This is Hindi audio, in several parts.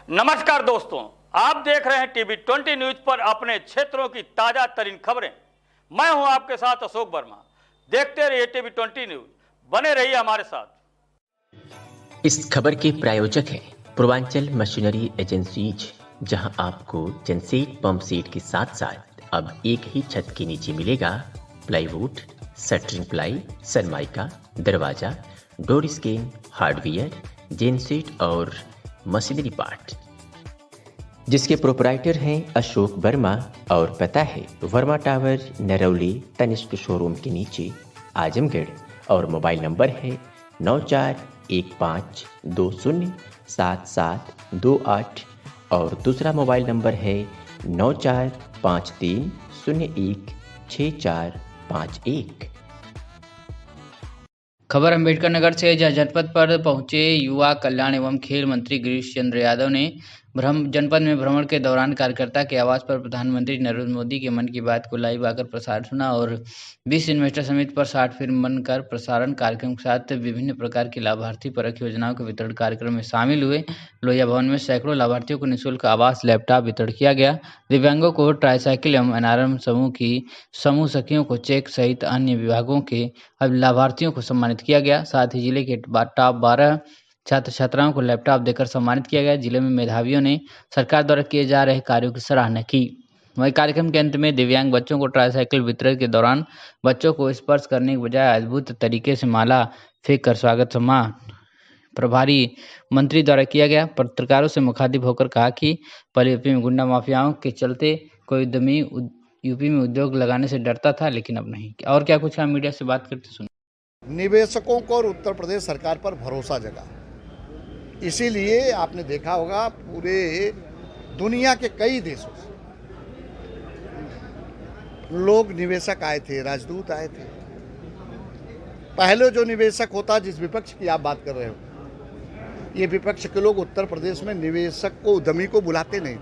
नमस्कार दोस्तों, आप देख रहे हैं टीवी 20 न्यूज पर अपने क्षेत्रों की ताजा तरीन खबरें। मैं हूं आपके साथ अशोक वर्मा। देखते रहिए टीवी 20 न्यूज, बने रहिए हमारे साथ। इस खबर के प्रायोजक हैं पूर्वांचल मशीनरी एजेंसीज, जहां आपको जनसेट पंप सेट के साथ साथ अब एक ही छत के नीचे मिलेगा प्लाईवुड, शटरिंग प्लाई, सनमाइका, दरवाजा, डोर स्क्रीन, हार्डवेयर, जेनसेट और मशीनरी पार्ट, जिसके प्रोपराइटर हैं अशोक वर्मा और पता है वर्मा टावर, नरौली, तनिष्क शोरूम के नीचे, आजमगढ़। और मोबाइल नंबर है 9415207728 और दूसरा मोबाइल नंबर है 9453016451। खबर अम्बेडकर नगर से, जहां जनपद पर पहुंचे युवा कल्याण एवं खेल मंत्री गिरीश चंद्र यादव ने जनपद में भ्रमण के दौरान कार्यकर्ता के आवास पर प्रधानमंत्री नरेंद्र मोदी के मन की बात को लाइव आकर प्रसारण सुना और 20 इन्वेस्टर समिति पर 60 फिल्म बनकर प्रसारण कार्यक्रम के साथ विभिन्न प्रकार की लाभार्थी परक योजनाओं के वितरण कार्यक्रम में शामिल हुए। लोहिया भवन में सैकड़ों लाभार्थियों को निःशुल्क आवास, लैपटॉप वितरण किया गया। दिव्यांगों को ट्राईसाइकिल एवं एनआरएम समूह की समूह सखियों को चेक सहित अन्य विभागों के लाभार्थियों को सम्मानित किया गया। साथ ही जिले के टॉप 12 छात्र छात्राओं को लैपटॉप देकर सम्मानित किया गया। जिले में मेधावियों ने सरकार द्वारा किए जा रहे कार्यों की सराहना की। वहीं कार्यक्रम के अंत में दिव्यांग बच्चों को ट्राईसाइकिल वितरण के दौरान बच्चों को स्पर्श करने के बजाय अद्भुत तरीके से माला फेंक कर स्वागत सम्मान प्रभारी मंत्री द्वारा किया गया। पत्रकारों से मुखातिब होकर कहा कि पहले यूपी में गुंडा माफियाओं के चलते कोई उद्यमी यूपी में उद्योग लगाने से डरता था, लेकिन अब नहीं। और क्या कुछ हम मीडिया से बात करते सुन। निवेशकों को और उत्तर प्रदेश सरकार पर भरोसा जगा, इसीलिए आपने देखा होगा पूरे दुनिया के कई देशों से लोग निवेशक आए थे, राजदूत आए थे। पहले जो निवेशक होता, जिस विपक्ष की आप बात कर रहे हो, ये विपक्ष के लोग उत्तर प्रदेश में निवेशक को, उद्यमी को बुलाते नहीं थे।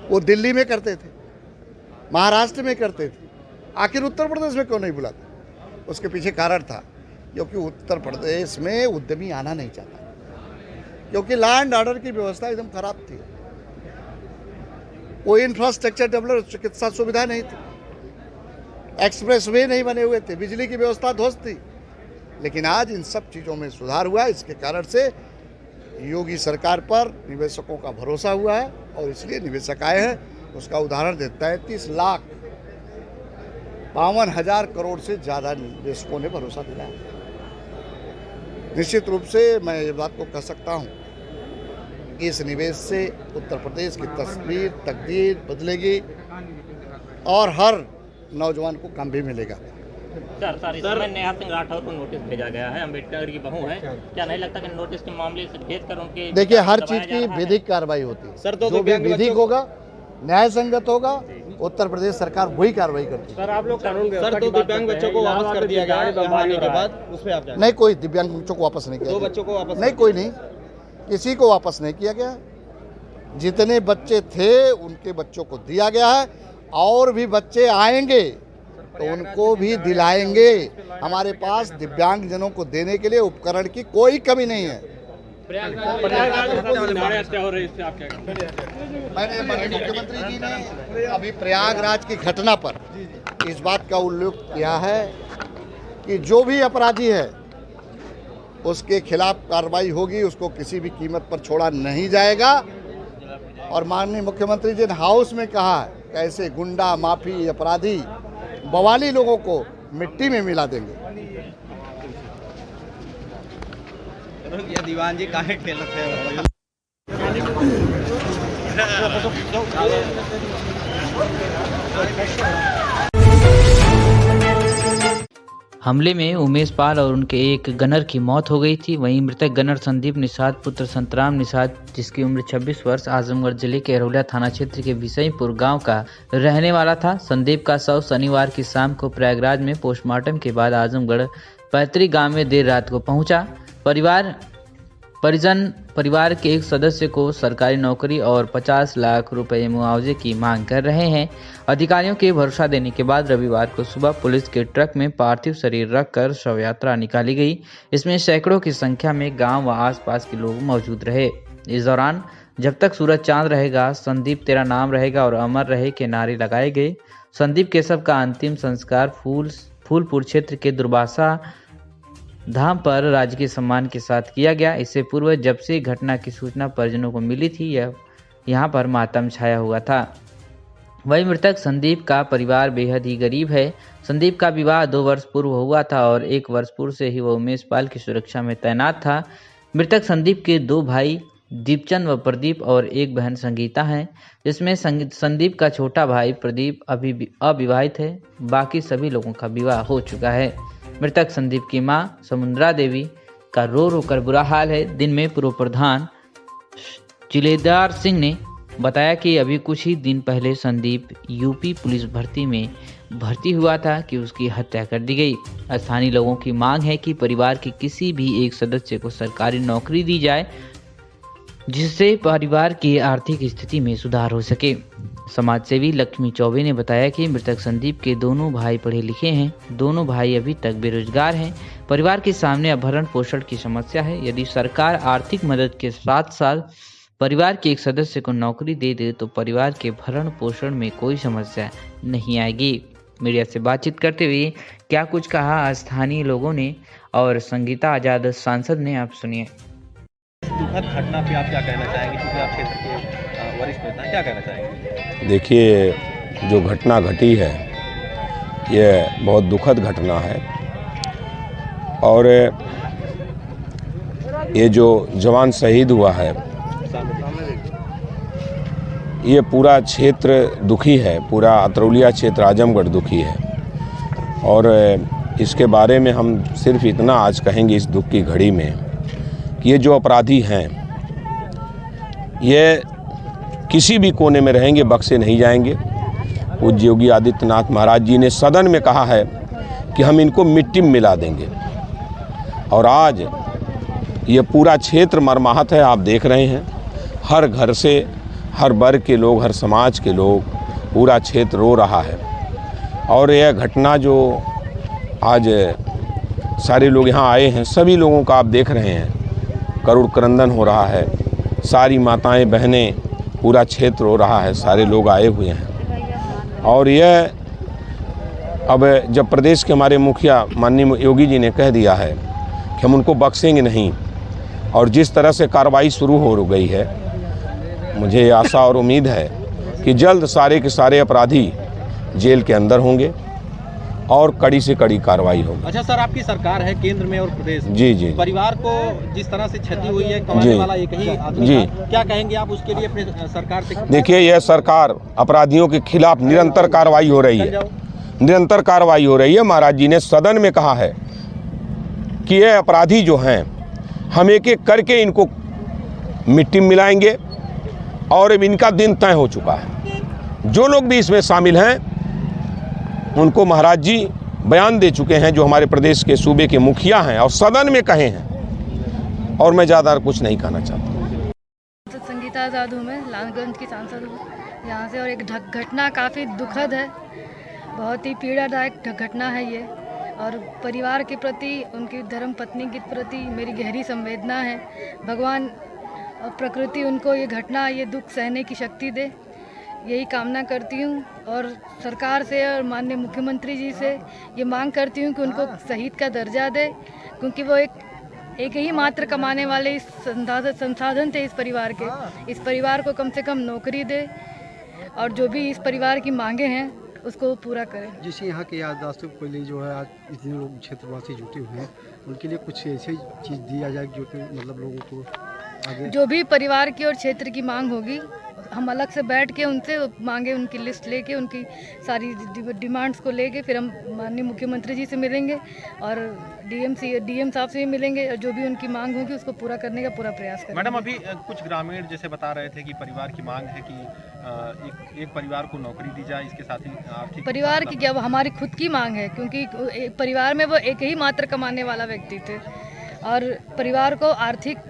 वो दिल्ली में करते थे, महाराष्ट्र में करते थे, आखिर उत्तर प्रदेश में क्यों नहीं बुलाते? उसके पीछे कारण था, क्योंकि उत्तर प्रदेश में उद्यमी आना नहीं चाहता, क्योंकि लॉ एंड ऑर्डर की व्यवस्था एकदम खराब थी। कोई इंफ्रास्ट्रक्चर डेवलप, चिकित्सा सुविधा नहीं थी, एक्सप्रेस वे नहीं बने हुए थे, बिजली की व्यवस्था ध्वस्त थी। लेकिन आज इन सब चीज़ों में सुधार हुआ है। इसके कारण से योगी सरकार पर निवेशकों का भरोसा हुआ है और इसलिए निवेशक आए हैं। उसका उदाहरण देता है 30,52,000 करोड़ से ज़्यादा निवेशकों ने भरोसा दिलाया। निश्चित रूप से मैं ये बात को कह सकता हूँ, इस निवेश से उत्तर प्रदेश की तस्वीर, तकदीर बदलेगी और हर नौजवान को काम भी मिलेगा। सर इस समय नेहा सिंह राठौर को नोटिस भेजा गया है, अम्बेडकर की बहू है, क्या नहीं लगता कि नोटिस के मामले से भेज कर उनके, देखिए, हर चीज़ की विधिक कार्रवाई होती है सर, जो भी विधिक होगा, न्याय संगत होगा, उत्तर प्रदेश सरकार वही कार्रवाई करती है। सर आप लोग कानून सर, तो दिव्यांग बच्चों को वापस कर दिया गया है आने के बाद, उसमें आप नहीं, कोई दिव्यांग बच्चों को वापस नहीं किया। 2 बच्चों को वापस नहीं, कोई नहीं, किसी को वापस नहीं किया गया। जितने बच्चे थे उनके बच्चों को दिया गया है, और भी बच्चे आएंगे तो उनको भी दिलाएंगे। हमारे पास दिव्यांग जनों को देने के लिए उपकरण की कोई कमी नहीं है। मैंने मुख्यमंत्री जी ने अभी प्रयागराज की घटना पर इस बात का उल्लेख किया है कि जो भी अपराधी है उसके खिलाफ कार्रवाई होगी, उसको किसी भी कीमत पर छोड़ा नहीं जाएगा। और माननीय मुख्यमंत्री जी ने हाउस में कहा है, कैसे गुंडा, माफी, अपराधी, बवाली लोगों को मिट्टी में मिला देंगे। ये दीवान जी काहे खेलते हैं? हमले में उमेश पाल और उनके एक गनर की मौत हो गई थी। वहीं मृतक गनर संदीप निषाद पुत्र संतराम निषाद, जिसकी उम्र 26 वर्ष, आजमगढ़ जिले के अरौलिया थाना क्षेत्र के विसईपुर गांव का रहने वाला था। संदीप का शव शनिवार की शाम को प्रयागराज में पोस्टमार्टम के बाद आजमगढ़ पैतृक गांव में देर रात को पहुंचा। परिवार के एक सदस्य को सरकारी नौकरी और 50 लाख रुपए मुआवजे की मांग कर रहे हैं। अधिकारियों के भरोसा देने के बाद रविवार को सुबह पुलिस के ट्रक में पार्थिव शरीर रखकर शव यात्रा निकाली गई। इसमें सैकड़ों की संख्या में गांव व आसपास के लोग मौजूद रहे। इस दौरान जब तक सूरज चांद रहेगा, संदीप तेरा नाम रहेगा और अमर रहे के नारे लगाए गए। संदीप केशव का अंतिम संस्कार फूलपुर क्षेत्र के दुर्वासा धाम पर राजकीय सम्मान के साथ किया गया। इससे पूर्व जब से घटना की सूचना परिजनों को मिली थी, यहाँ पर मातम छाया हुआ था। वही मृतक संदीप का परिवार बेहद ही गरीब है। संदीप का विवाह 2 वर्ष पूर्व हुआ था और 1 वर्ष पूर्व से ही वह उमेश पाल की सुरक्षा में तैनात था। मृतक संदीप के 2 भाई दीपचंद व प्रदीप और 1 बहन संगीता हैं, जिसमें संदीप का छोटा भाई प्रदीप अभी अविवाहित है। बाकी सभी लोगों का विवाह हो चुका है। मृतक संदीप की मां समुद्रा देवी का रो कर बुरा हाल है। दिन में पूर्व प्रधान चिलेदार सिंह ने बताया कि अभी कुछ ही दिन पहले संदीप यूपी पुलिस भर्ती में भर्ती हुआ था कि उसकी हत्या कर दी गई। स्थानीय लोगों की मांग है कि परिवार के किसी भी एक सदस्य को सरकारी नौकरी दी जाए, जिससे परिवार की आर्थिक स्थिति में सुधार हो सके। समाजसेवी लक्ष्मी चौबे ने बताया कि मृतक संदीप के दोनों भाई पढ़े लिखे हैं। दोनों भाई अभी तक बेरोजगार हैं। परिवार के सामने भरण पोषण की समस्या है। यदि सरकार आर्थिक मदद के साथ साथ परिवार के एक सदस्य को नौकरी दे दे तो परिवार के भरण पोषण में कोई समस्या नहीं आएगी। मीडिया से बातचीत करते हुए क्या कुछ कहा स्थानीय लोगों ने और संगीता आजाद सांसद ने, आप सुनिए। दुखद घटना पे आप क्या कहना चाहेंगे, क्योंकि आप क्षेत्र के वरिष्ठ नेता, क्या कहना चाहेंगे? देखिए, जो घटना घटी है ये बहुत दुखद घटना है और ये जो जवान शहीद हुआ है ये पूरा क्षेत्र दुखी है, पूरा अतरौलिया क्षेत्र आजमगढ़ दुखी है। और इसके बारे में हम सिर्फ इतना आज कहेंगे इस दुख की घड़ी में कि ये जो अपराधी हैं ये किसी भी कोने में रहेंगे, बख्शे नहीं जाएंगे। पूज्य योगी आदित्यनाथ महाराज जी ने सदन में कहा है कि हम इनको मिट्टी में मिला देंगे और आज ये पूरा क्षेत्र मर्माहत है। आप देख रहे हैं, हर घर से, हर वर्ग के लोग, हर समाज के लोग, पूरा क्षेत्र रो रहा है। और यह घटना जो आज सारे लोग यहाँ आए हैं, सभी लोगों का आप देख रहे हैं, करुण क्रंदन हो रहा है। सारी माताएं बहनें, पूरा क्षेत्र रो रहा है, सारे लोग आए हुए हैं। और यह अब जब प्रदेश के हमारे मुखिया माननीय योगी जी ने कह दिया है कि हम उनको बख्शेंगे नहीं, और जिस तरह से कार्रवाई शुरू हो गई है, मुझे आशा और उम्मीद है कि जल्द सारे के सारे अपराधी जेल के अंदर होंगे और कड़ी से कड़ी कार्रवाई होगी। अच्छा सर, आपकी सरकार है केंद्र में और प्रदेश में। जी जी। परिवार को जिस तरह से क्षति हुई है, कमाने वाला एक ही आदमी जी, था, क्या कहेंगे आप उसके लिए अपने सरकार से? देखिए, यह सरकार अपराधियों के खिलाफ निरंतर कार्रवाई हो रही है, निरंतर कार्रवाई हो रही है। महाराज जी ने सदन में कहा है कि ये अपराधी जो हैं हम एक एक करके इनको मिट्टी में मिलाएंगे और अब इनका दिन तय हो चुका है। जो लोग भी इसमें शामिल हैं उनको महाराज जी बयान दे चुके हैं, जो हमारे प्रदेश के सूबे के मुखिया हैं और सदन में कहे हैं, और मैं ज़्यादा कुछ नहीं कहना चाहता। संगीता आजाद हूँ, मैं लालगंज की सांसद हूँ यहाँ से। और एक घटना काफ़ी दुखद है, बहुत ही पीड़ादायक घटना है ये। और परिवार के प्रति, उनकी धर्मपत्नी के प्रति मेरी गहरी संवेदना है। भगवान और प्रकृति उनको ये घटना, ये दुख सहने की शक्ति दे, यही कामना करती हूँ। और सरकार से और माननीय मुख्यमंत्री जी से ये मांग करती हूँ कि उनको शहीद का दर्जा दे, क्योंकि वो एक ही मात्र कमाने वाले इस संसाधन थे इस परिवार के। इस परिवार को कम से कम नौकरी दे और जो भी इस परिवार की मांगे हैं उसको पूरा करें। जिस यहाँ के याददाश्तों के लिए जो है आज इतने लोग क्षेत्रवासी जुटे हुए हैं, उनके लिए कुछ ऐसी चीज़ दिया जाए जो कि मतलब लोगों को आगे जो भी परिवार की और क्षेत्र की मांग होगी, हम अलग से बैठ के उनसे मांगे, उनकी लिस्ट लेके, उनकी सारी डिमांड्स को लेके फिर हम माननीय मुख्यमंत्री जी से मिलेंगे और डीएम साहब से भी मिलेंगे और जो भी उनकी मांग होगी उसको पूरा करने का पूरा प्रयास करेंगे। मैडम, अभी कुछ ग्रामीण जैसे बता रहे थे कि परिवार की मांग है कि एक परिवार को नौकरी दी जाए, इसके साथ ही आर्थिक परिवार की क्या, वो हमारी खुद की मांग है, क्योंकि परिवार में वो एक ही मात्र कमाने वाला व्यक्ति थे और परिवार को आर्थिक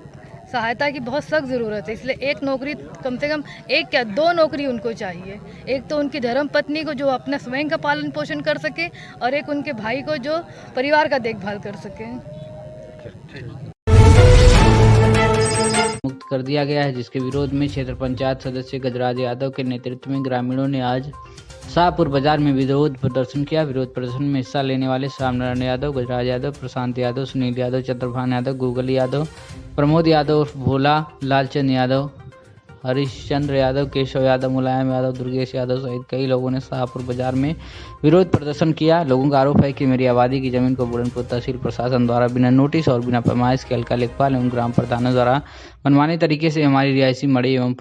सहायता की बहुत सख्त ज़रूरत है। इसलिए एक नौकरी, कम से कम एक क्या 2 नौकरी उनको चाहिए। एक तो उनकी धर्मपत्नी को जो अपना स्वयं का पालन पोषण कर सके और एक उनके भाई को जो परिवार का देखभाल कर सके। मुक्त कर दिया गया है, जिसके विरोध में क्षेत्र पंचायत सदस्य गजराज यादव के नेतृत्व में ग्रामीणों ने आज शाहपुर बाजार में विरोध प्रदर्शन किया। विरोध प्रदर्शन में हिस्सा लेने वाले श्यामनारायण यादव, गजराज यादव, प्रशांत यादव, सुनील यादव, चंद्रभान यादव, गूगल यादव, प्रमोद यादव, भोला, लालचंद यादव, हरीशचंद्र यादव, केशव यादव, मुलायम यादव, दुर्गेश यादव सहित कई लोगों ने शाहपुर बाजार में विरोध प्रदर्शन किया। लोगों का आरोप है कि मेरी आबादी की जमीन को बुरहानपुर तहसील प्रशासन द्वारा बिना नोटिस और बिना पैमाइश के हल्का लेखपाल एवं ग्राम प्रधानों द्वारा मनमानी तरीके से हमारी रिहायशी मड़ी एवं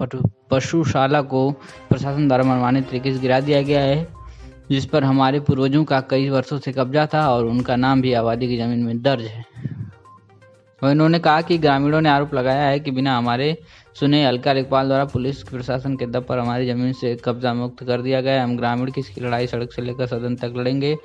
पशुशाला को प्रशासन द्वारा मनमानी तरीके से गिरा दिया गया है, जिस पर हमारे पूर्वजों का कई वर्षों से कब्जा था और उनका नाम भी आबादी की जमीन में दर्ज है। और इन्होंने कहा कि ग्रामीणों ने आरोप लगाया है कि बिना हमारे सुने हल्का लेखपाल द्वारा पुलिस प्रशासन के दब पर हमारी जमीन से कब्जा मुक्त कर दिया गया है। हम ग्रामीण की इसकी लड़ाई सड़क से लेकर सदन तक लड़ेंगे।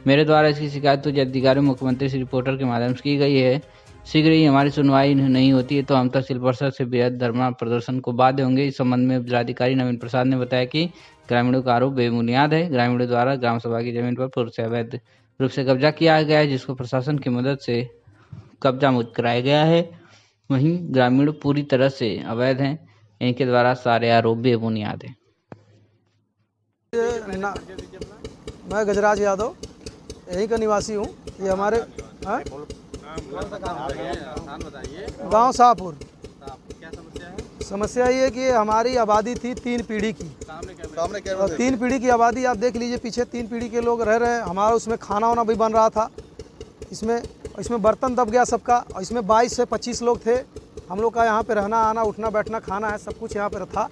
मेरे द्वारा इसकी शिकायत तो अधिकारी मुख्यमंत्री से रिपोर्टर के माध्यम से की गई है। शीघ्र ही हमारी सुनवाई नहीं होती है तो हम तहसील परिषद से बृहद धरना प्रदर्शन को बाध्य होंगे। इस संबंध में जिलाधिकारी नवीन प्रसाद ने बताया कि ग्रामीणों का आरोप बेबुनियाद है। ग्रामीणों द्वारा ग्राम सभा की जमीन पर पूर्व से अवैध रूप से कब्जा किया गया है, जिसको प्रशासन की मदद से कब्जा मुक्त कराया गया है। वहीं ग्रामीण पूरी तरह से अवैध हैं। इनके द्वारा सारे आरोप बेबुनियाद हैं। मैं गजराज यादव यहीं का निवासी हूँ। ये हमारे गांव शाहपुर। समस्या ये है कि हमारी आबादी थी 3 पीढ़ी की। और 3 पीढ़ी की आबादी आप देख लीजिए, पीछे 3 पीढ़ी के लोग रह रहे हैं। हमारा उसमें खाना वाना भी बन रहा था। इसमें बर्तन दब गया सबका। और इसमें 22 से 25 लोग थे। हम लोग का यहाँ पे रहना आना उठना बैठना खाना है सब कुछ यहाँ पे था।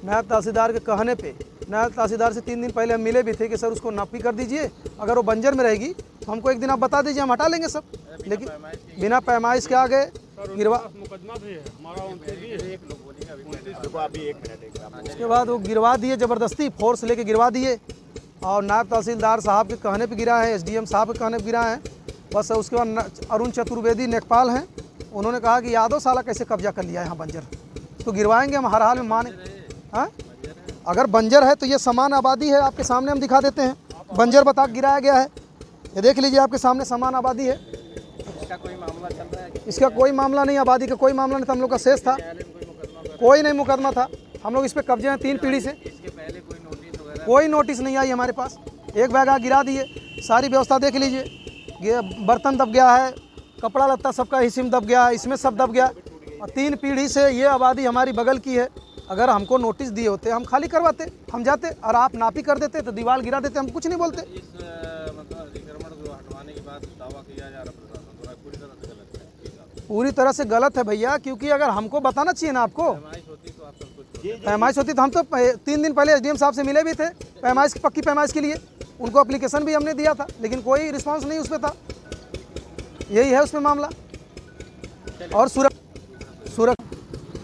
नायब तहसीलदार के कहने पे, नायब तहसीलदार से 3 दिन पहले हम मिले भी थे कि सर उसको नापी कर दीजिए, अगर वो बंजर में रहेगी तो हमको एक दिन आप बता दीजिए, हम हटा लेंगे सब। लेकिन बिना पैमाइश के आ गए गिरवा। उसके बाद वो गिरवा दिए, ज़बरदस्ती फोर्स लेके गिरवा दिए। और नायब तहसीलदार साहब के कहने पे गिरा है, SDM साहब के कहने पे गिरा है बस। उसके बाद अरुण चतुर्वेदी नेकपाल हैं, उन्होंने कहा कि यादव साला कैसे कब्जा कर लिया यहाँ बंजर, तो गिरवाएंगे हम हर हाल में माने। हाँ, अगर बंजर है तो ये समान आबादी है, आपके सामने हम दिखा देते हैं। बंजर बता गिराया गया है, ये देख लीजिए आपके सामने समान आबादी है। इसका कोई मामला चल रहा है? इसका कोई मामला नहीं, आबादी का कोई मामला नहीं था। हम लोग का शेष था, कोई नहीं मुकदमा था। हम लोग इस पर कब्जे हैं 3 पीढ़ी से। कोई नोटिस नहीं आई हमारे पास। एक बैग गिरा दिए, सारी व्यवस्था देख लीजिए। ये बर्तन दब गया है, कपड़ा लत्ता सबका हिस्से में दब गया है, इसमें सब दब गया। और 3 पीढ़ी से ये आबादी हमारी बगल की है। अगर हमको नोटिस दिए होते हम खाली करवाते, हम जाते और आप नापी कर देते तो दीवार गिरा देते, हम कुछ नहीं बोलते। इस मतलब अतिक्रमण को हटवाने के बाद दावा किया जा रहा है पूरी तरह से गलत है भैया, क्योंकि अगर हमको बताना चाहिए ना, आपको पैमाइश होती तो हम तो 3 दिन पहले SDM साहब से मिले भी थे पैमाइश, पक्की पैमाइश के लिए। उनको एप्लीकेशन भी हमने दिया था, लेकिन कोई रिस्पांस नहीं उसमें था। यही है उसमें मामला। और सूरत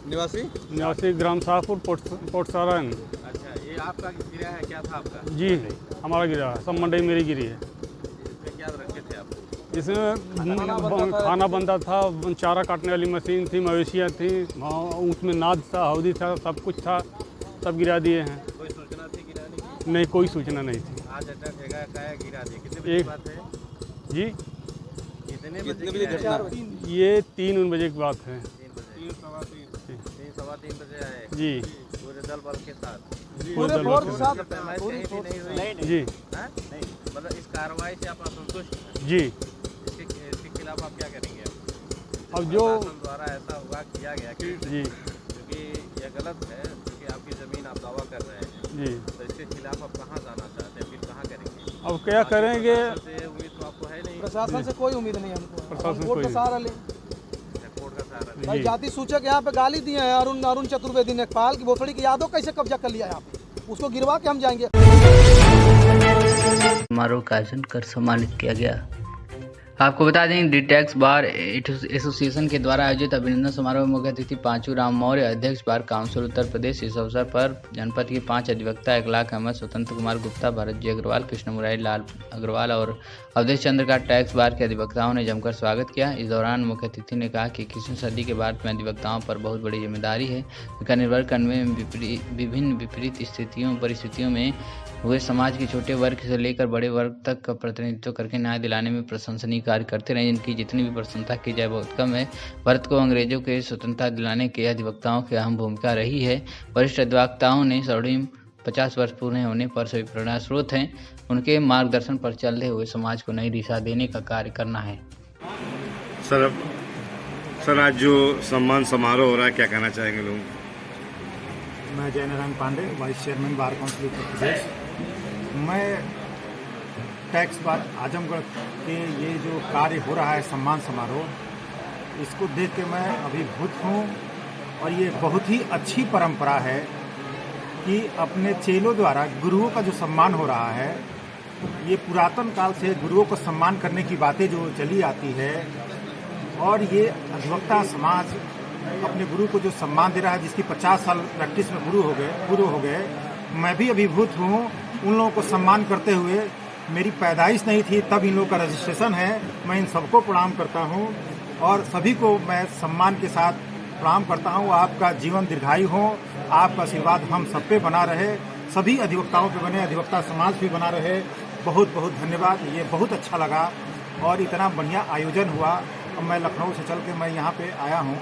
निवासी ग्राम शाहपुर पोर्ट सारण। अच्छा, ये आपका गिरा है? क्या था आपका? जी हमारा गिरा है, सब मंडई मेरी गिरी है। इसमें क्या रखे थे आप? इसमें खाना बनता था, चारा काटने वाली मशीन थी, मवेशियाँ थी, उसमें नाद था, हौदी था, सब कुछ था, सब गिरा दिए हैं। कोई सूचना थी गिराने की? नहीं, कोई सूचना नहीं थी। आज जगह गिरा दिए। कितने बजे की बात है जी? कितने बजे घटना? ये 3 बजे की बात है। 3 सवा 3 बजे आए जी, पूरे दल बल के साथ। पूरे दल बल के साथ जी। मतलब इस कार्रवाई से आप असंतुष्ट जी। इसके खिलाफ आप क्या करेंगे? अब जो द्वारा ऐसा हुआ किया गया कि जी, क्योंकि यह गलत है, क्योंकि आपकी ज़मीन आप दावा कर रहे हैं जी, तो इसके खिलाफ आप कहाँ जाना चाहते हैं, फिर कहाँ करेंगे? अब क्या करेंगे? उम्मीद तो आपको है नहीं। प्रशासन से कोई उम्मीद नहीं हमको। प्रशासन कोर्ट का सहारा ले। कोर्ट का सहारा भाई जाति सूचक यहाँ पे गाली दिए हैं अरुण चतुर्वेदी नेकपाल की भोसड़ी की। यादव कैसे कब्जा कर लिया यहाँ पे, उसको गिरवा के हम जाएंगे। समारोह का आयोजन कर सम्मानित किया गया। आपको बता दें, डिटेक्स बार एसोसिएशन के द्वारा आयोजित अभिनंदन समारोह में मुख्य अतिथि पांचू राम मौर्य, अध्यक्ष बार काउंसिल उत्तर प्रदेश। इस अवसर पर जनपद के 5 अधिवक्ता 1 लाख अहमद, स्वतंत्र कुमार गुप्ता, भरत जी अग्रवाल, कृष्ण मुरारी लाल अग्रवाल और अवधेश चंद्र का टैक्स बार के अधिवक्ताओं ने जमकर स्वागत किया। इस दौरान मुख्य अतिथि ने कहा कि 21वीं सदी के भारत में अधिवक्ताओं पर बहुत बड़ी जिम्मेदारी है। इनका निर्भर करने में विभिन्न विपरीत परिस्थितियों में हुए समाज के छोटे वर्ग से लेकर बड़े वर्ग तक का प्रतिनिधित्व करके न्याय दिलाने में प्रशंसनीय कार्य करते रहे, जिनकी जितनी भी प्रशंसा की जाए बहुत कम है। भारत को अंग्रेजों के स्वतंत्रता दिलाने के अधिवक्ताओं की अहम भूमिका रही है। वरिष्ठ अधिवक्ताओं ने स्वर्णिम 50 वर्ष पूरे होने पर सभी प्रेरणा स्रोत हैं। उनके मार्गदर्शन पर चलते हुए समाज को नई दिशा देने का कार्य करना है। सर आज जो सम्मान समारोह हो रहा है, क्या कहना चाहेंगे लोग? मैं Jai Narayan Pandey, vice chairman bar council Uttar Pradesh. मैं टैक्स बार आजमगढ़ के ये जो कार्य हो रहा है सम्मान समारोह, इसको देख के मैं अभिभूत हूँ और ये बहुत ही अच्छी परंपरा है कि अपने चेलों द्वारा गुरुओं का जो सम्मान हो रहा है, ये पुरातन काल से गुरुओं को सम्मान करने की बातें जो चली आती है और ये अधिवक्ता समाज अपने गुरु को जो सम्मान दे रहा है, जिसकी 50 साल प्रैक्टिस में गुरु हो गए, मैं भी अभिभूत हूँ उन लोगों को सम्मान करते हुए। मेरी पैदाइश नहीं थी तब इन लोगों का रजिस्ट्रेशन है। मैं इन सबको प्रणाम करता हूँ और सभी को मैं सम्मान के साथ प्रणाम करता हूँ। आपका जीवन दीर्घायु हो, आपका आशीर्वाद हम सब पे बना रहे, सभी अधिवक्ताओं पे बने, अधिवक्ता समाज पे बना रहे। बहुत बहुत धन्यवाद। ये बहुत अच्छा लगा और इतना बढ़िया आयोजन हुआ। अब मैं लखनऊ से चल के मैं यहाँ पे आया हूँ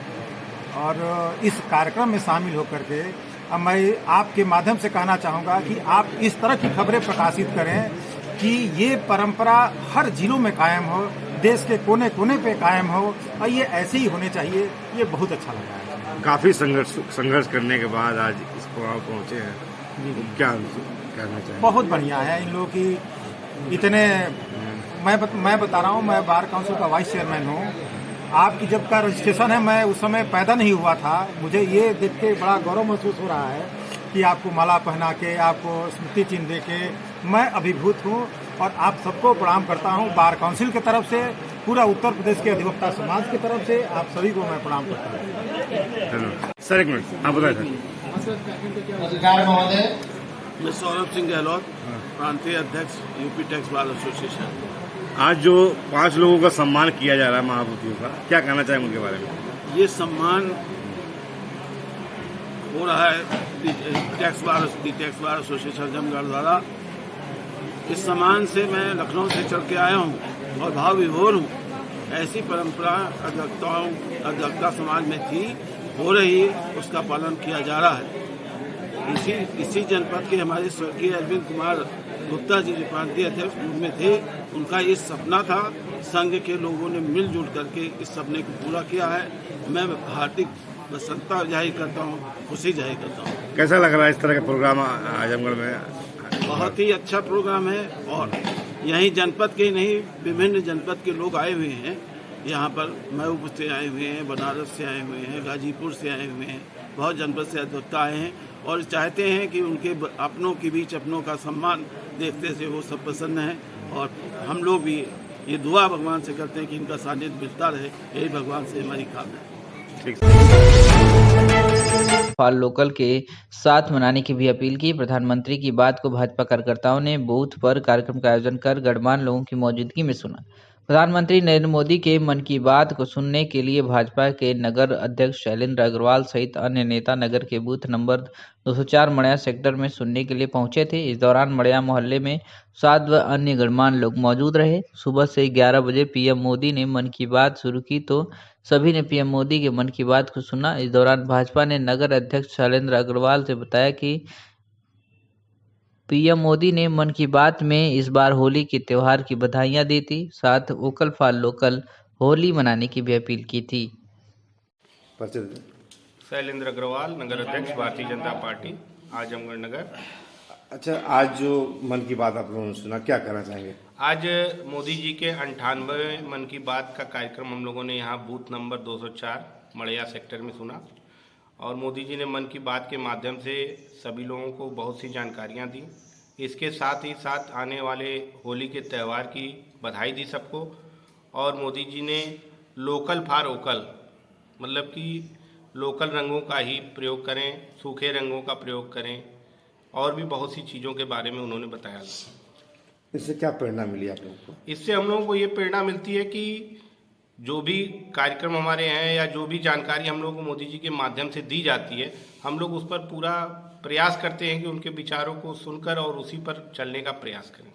और इस कार्यक्रम में शामिल होकर के अब मैं आपके माध्यम से कहना चाहूँगा कि आप इस तरह की खबरें प्रकाशित करें कि ये परंपरा हर जिलों में कायम हो, देश के कोने कोने पे कायम हो और ये ऐसे ही होने चाहिए। ये बहुत अच्छा लगा है। काफी संघर्ष करने के बाद आज इस पड़ाव पहुंचे हैं, क्या कहना चाहिए? बहुत बढ़िया है इन लोगों की इतने मैं बता रहा हूँ, मैं बार काउंसिल का वाइस चेयरमैन हूँ। आपकी जब का रजिस्ट्रेशन है, मैं उस समय पैदा नहीं हुआ था। मुझे ये देख के बड़ा गौरव महसूस हो रहा है कि आपको माला पहना के, आपको स्मृति चिन्ह दे के मैं अभिभूत हूँ और आप सबको प्रणाम करता हूँ। बार काउंसिल की तरफ से, पूरा उत्तर प्रदेश के अधिवक्ता समाज की तरफ से आप सभी को मैं प्रणाम करता हूँ। सर एक मिनट, आप बताएं सर। मैं सौरभ सिंह गहलोत, प्रांतीय अध्यक्ष यूपी टैक्स बार एसोसिएशन। आज जो 5 लोगों का सम्मान किया जा रहा है महाभूतियों का, क्या कहना चाहेंगे उनके बारे में? ये सम्मान हो रहा है टैक्स बार एसोसिएशन जमगढ़ द्वारा। इस सम्मान से मैं लखनऊ से चल के आया हूँ और भाव विभोर हूँ। ऐसी परंपरा अधिवक्ता समाज में थी, हो रही, उसका पालन किया जा रहा है। इसी जनपद के हमारे स्वर्गीय अरविंद कुमार गुप्ता जी जो प्रांतीय अध्यक्ष में थे, उनका ये सपना था। संघ के लोगों ने मिलजुल करके इस सपने को पूरा किया है। मैं हार्दिक प्रसन्नता जाहिर करता हूँ, खुशी जाहिर करता हूँ। कैसा लग रहा है इस तरह का प्रोग्राम आजमगढ़ में? बहुत ही अच्छा प्रोग्राम है और यहीं जनपद के नहीं, विभिन्न जनपद के लोग आए हुए हैं यहाँ पर। मऊ से आए हुए हैं, बनारस से आए हुए हैं, गाजीपुर से आए हुए हैं, बहुत जनपद से अधिवक्ता आए हैं और चाहते हैं कि उनके अपनों के बीच अपनों का सम्मान देखते से वो सब प्रसन्न हैं। और हम लोग भी ये दुआ भगवान से करते हैं कि इनका सानिध्य मिलता रहे, यही भगवान से हमारी कामना है। फाल लोकल के साथ मनाने की भी अपील की। प्रधानमंत्री की बात को भाजपा कार्यकर्ताओं ने बूथ पर कार्यक्रम का आयोजन कर गणमान्य लोगों की मौजूदगी में सुना। प्रधानमंत्री नरेंद्र मोदी के मन की बात को सुनने के लिए भाजपा के नगर अध्यक्ष शैलेंद्र अग्रवाल सहित अन्य नेता नगर के बूथ नंबर 204 मड़िया सेक्टर में सुनने के लिए पहुंचे थे। इस दौरान मड़िया मोहल्ले में 7 व अन्य गणमान्य लोग मौजूद रहे। सुबह से 11 बजे पीएम मोदी ने मन की बात शुरू की तो सभी ने पीएम मोदी के मन की बात को सुना। इस दौरान भाजपा ने नगर अध्यक्ष शैलेंद्र अग्रवाल से बताया कि पीएम मोदी ने मन की बात में इस बार होली के त्यौहार की बधाइयां दी थी, साथ वोकल फॉर लोकल होली मनाने की भी अपील की थी। शैलेंद्र अग्रवाल, नगर अध्यक्ष भारतीय जनता पार्टी आजमगढ़ नगर। अच्छा, आज जो मन की बात आप लोगों ने सुना, क्या कहना चाहेंगे? आज मोदी जी के 98वें मन की बात का कार्यक्रम हम लोगों ने यहाँ बूथ नंबर 204 मड़िया सेक्टर में सुना और मोदी जी ने मन की बात के माध्यम से सभी लोगों को बहुत सी जानकारियाँ दी। इसके साथ ही साथ आने वाले होली के त्यौहार की बधाई दी सबको और मोदी जी ने लोकल फॉर वोकल, मतलब कि लोकल रंगों का ही प्रयोग करें, सूखे रंगों का प्रयोग करें और भी बहुत सी चीज़ों के बारे में उन्होंने बताया। इससे क्या प्रेरणा मिली आप लोगों को? इससे हम लोगों को ये प्रेरणा मिलती है कि जो भी कार्यक्रम हमारे हैं या जो भी जानकारी हम लोगों को मोदी जी के माध्यम से दी जाती है, हम लोग उस पर पूरा प्रयास करते हैं कि उनके विचारों को सुनकर और उसी पर चलने का प्रयास करें।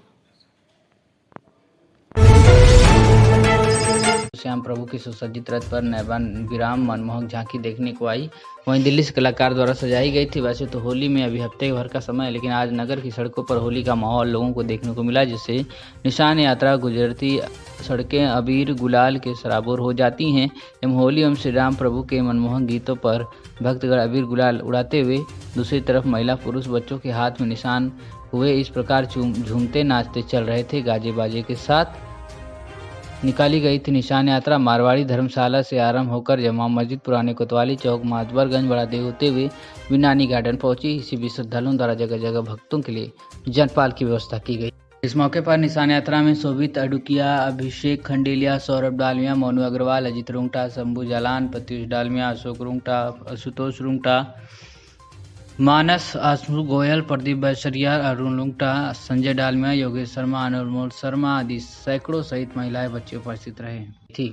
श्याम प्रभु की सुसज्जित रथ पर नैबान विराम मनमोहक झांकी देखने को आई। वहीं दिल्ली से कलाकार द्वारा सजाई गई थी। वैसे तो होली में अभी हफ्ते भर का समय है, लेकिन आज नगर की सड़कों पर होली का माहौल लोगों को देखने को मिला, जिससे निशान यात्रा गुजरती सड़कें अबीर गुलाल के सराबोर हो जाती हैं एवं होली एवं श्री राम प्रभु के मनमोहक गीतों पर भक्तगण अबीर गुलाल उड़ाते हुए दूसरी तरफ महिला पुरुष बच्चों के हाथ में निशान हुए इस प्रकार झूमते नाचते चल रहे थे। गाजे बाजे के साथ निकाली गई थी निशान यात्रा मारवाड़ी धर्मशाला से आरंभ होकर जमा मस्जिद, पुराने कोतवाली चौक, मातबरगंज, बड़ादेव होते हुए विनानी गार्डन पहुंची। इसी बीच श्रद्धालुओं द्वारा जगह जगह भक्तों के लिए जनपाल की व्यवस्था की गई। इस मौके पर निशान यात्रा में शोभित अडुकिया, अभिषेक खंडेलिया, सौरभ डालमिया, मोनू अग्रवाल, अजित रुंगटा, शंभू जालान, प्रत्युष डालमिया, अशोक रुंगटा, आशुतोष रुंगटा, मानस आशु गोयल, प्रदीप बैसरिया, अरुण लुंगटा, संजय डालमिया, योगेश शर्मा, अनमोल शर्मा आदि सैकड़ों सहित महिलाएं बच्चे उपस्थित रहे थी।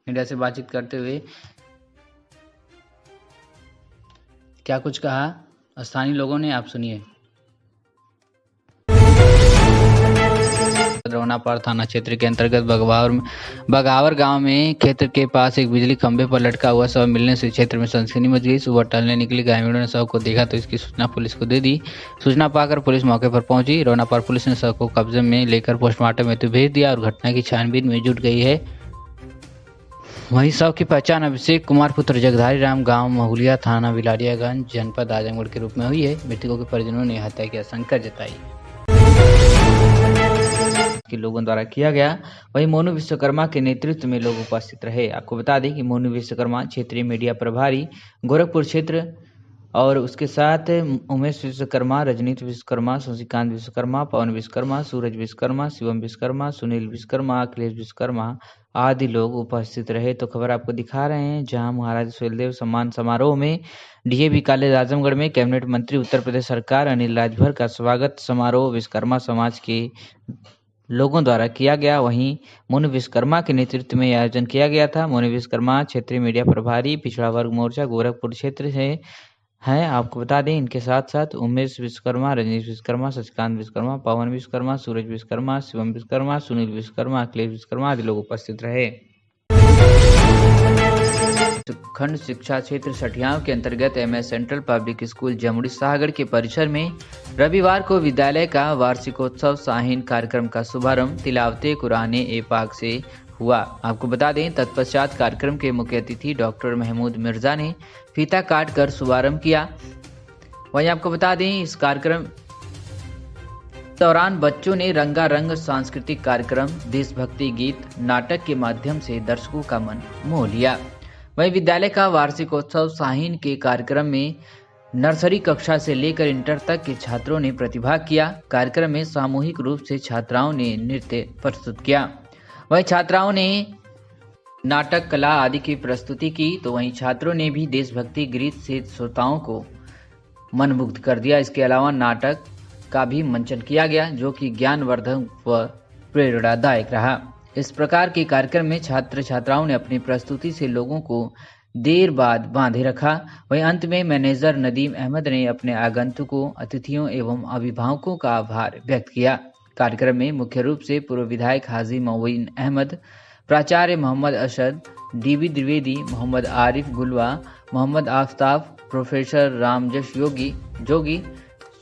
मीडिया से बातचीत करते हुए क्या कुछ कहा स्थानीय लोगों ने, आप सुनिए। रोनापार थाना क्षेत्र के अंतर्गत बगावर गांव में क्षेत्र के पास एक बिजली खंभे पर लटका हुआ शव मिलने से क्षेत्र में सनसनी मच गई। सुबह टहलने निकले ग्रामीणों ने शव को देखा तो इसकी सूचना पुलिस को दे दी। सूचना पाकर पुलिस मौके पर पहुंची। रोनापार पुलिस ने शव को कब्जे में लेकर पोस्टमार्टम हेतु भेज दिया और घटना की छानबीन में जुट गई है। वहीं शव की पहचान अभिषेक कुमार पुत्र जगधारी राम, गाँव महुलिया, थाना बिलारियागंज, जनपद आजमगढ़ के रूप में हुई है। मृतकों के परिजनों ने हत्या की आशंका जताई के लोगों द्वारा किया गया। वहीं मोनू विश्वकर्मा के नेतृत्व में लोग उपस्थित रहे। आपको बता दें कि मोनू विश्वकर्मा क्षेत्रीय मीडिया प्रभारी गोरखपुर क्षेत्र और उसके साथ उमेश विश्वकर्मा, रजनीत विश्वकर्मा, शशिकांत विश्वकर्मा, पवन विश्वकर्मा, सूरज विश्वकर्मा, शिवम विश्वकर्मा, सुनील विश्वकर्मा, अखिलेश विश्वकर्मा आदि लोग उपस्थित रहे। तो खबर आपको दिखा रहे हैं, जहां महाराज सुहेलदेव सम्मान समारोह में डीएवी कॉलेज आजमगढ़ में कैबिनेट मंत्री उत्तर प्रदेश सरकार अनिल राजभर का स्वागत समारोह विश्वकर्मा समाज के लोगों द्वारा किया गया। वहीं मोनू विश्वकर्मा के नेतृत्व में आयोजन किया गया था। मोनू विश्वकर्मा क्षेत्रीय मीडिया प्रभारी पिछड़ा वर्ग मोर्चा गोरखपुर क्षेत्र से हैं। आपको बता दें, इनके साथ साथ उमेश विश्वकर्मा, रजनीश विश्वकर्मा, शशिकांत विश्वकर्मा, पवन विश्वकर्मा, सूरज विश्वकर्मा, शिवम विश्वकर्मा, सुनील विश्वकर्मा, अखिलेश विश्वकर्मा आदि लोग उपस्थित रहे। खंड शिक्षा क्षेत्र सठियाव के अंतर्गत M S central public school Jamudi Shahgarh के परिसर में रविवार को विद्यालय का वार्षिकोत्सव शाहीन कार्यक्रम का शुभारंभ तिलावते कुराने ए पाक से हुआ। आपको बता दें, तत्पश्चात कार्यक्रम के मुख्य अतिथि डॉक्टर महमूद मिर्जा ने फीता काट कर शुभारंभ किया। वहीं आपको बता दें, इस कार्यक्रम दौरान बच्चों ने रंगारंग सांस्कृतिक कार्यक्रम, देशभक्ति गीत, नाटक के माध्यम से दर्शकों का मन मोह लिया। वहीं विद्यालय का वार्षिकोत्सव शाहीन के कार्यक्रम में नर्सरी कक्षा से लेकर इंटर तक के छात्रों ने प्रतिभाग किया। कार्यक्रम में सामूहिक रूप से छात्राओं ने नृत्य प्रस्तुत किया। वहीं छात्राओं ने नाटक कला आदि की प्रस्तुति की, तो वहीं छात्रों ने भी देशभक्ति गीत से श्रोताओं को मनमुग्ध कर दिया। इसके अलावा नाटक का भी मंचन किया गया, जो कि ज्ञानवर्धक व प्रेरणादायक रहा। इस प्रकार के कार्यक्रम में छात्र छात्राओं ने अपनी प्रस्तुति से लोगों को देर बाद बांधे रखा। वहीं अंत में मैनेजर नदीम अहमद ने अपने आगंतुकों, अतिथियों एवं अभिभावकों का आभार व्यक्त किया। कार्यक्रम में मुख्य रूप से पूर्व विधायक हाजी मोइन अहमद, प्राचार्य मोहम्मद अशद, डीबी द्विवेदी, मोहम्मद आरिफ गुलवा, मोहम्मद आफ्ताब, प्रोफेसर रामजश जोगी,